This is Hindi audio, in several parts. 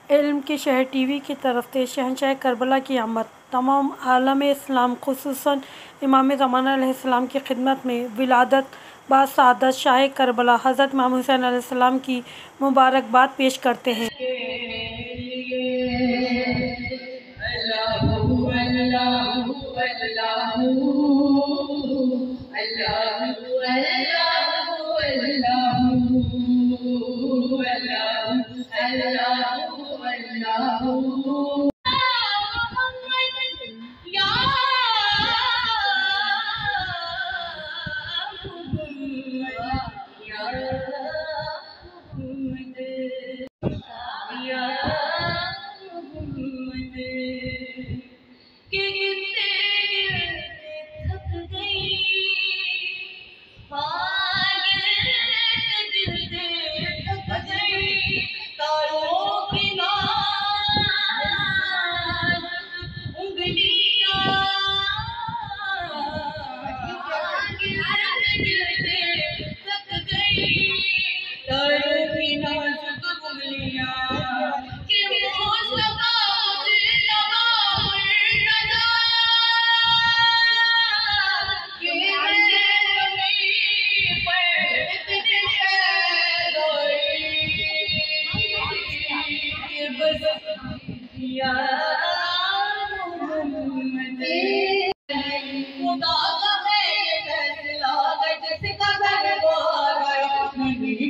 इल्म के शहर टीवी की तरफ से शहंशाह करबला की आमद। तमाम आलम इस्लाम खुसूसन इमाम ज़माना अलैहिस्सलाम की खिदमत में विलादत बासआदत शाह करबला हज़रत इमाम हुसैन अलैहिस्सलाम की मुबारकबाद पेश करते हैं।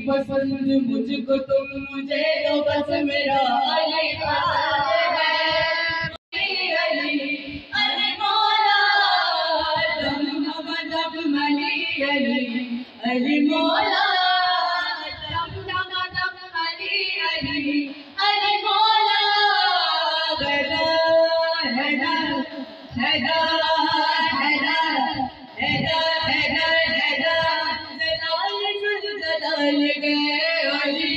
पसंद मुझको तुम मुझे तो बस मेरा अली पसंद है। अली अली मौला तुम अब मली अली अली मौला तुम अली अली अली मौला हैदर हैदर हैदर हैदर हैदर हैदर हैदर जलाल गए अली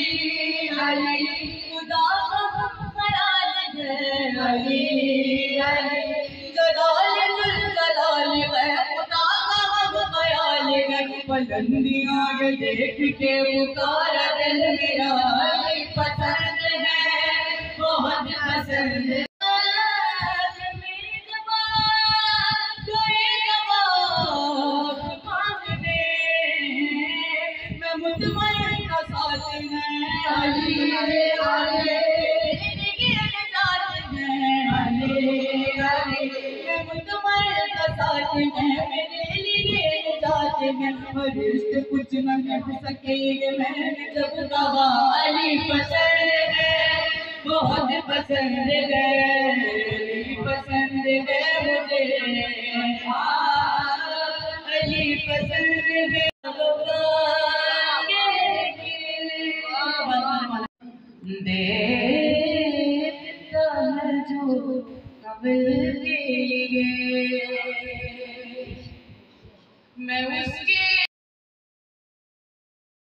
अली खुदा अली अली जलाल गए खुदा बुलंदियां देख के पुकारा दिल मेरा अली पसंद है बहुत पसंद है। कुछ न कर सके मैंने जब कहा अली पसंद है बहुत पसंद है अली पसंद है मुझे अली पसंद है देखता है जो कभी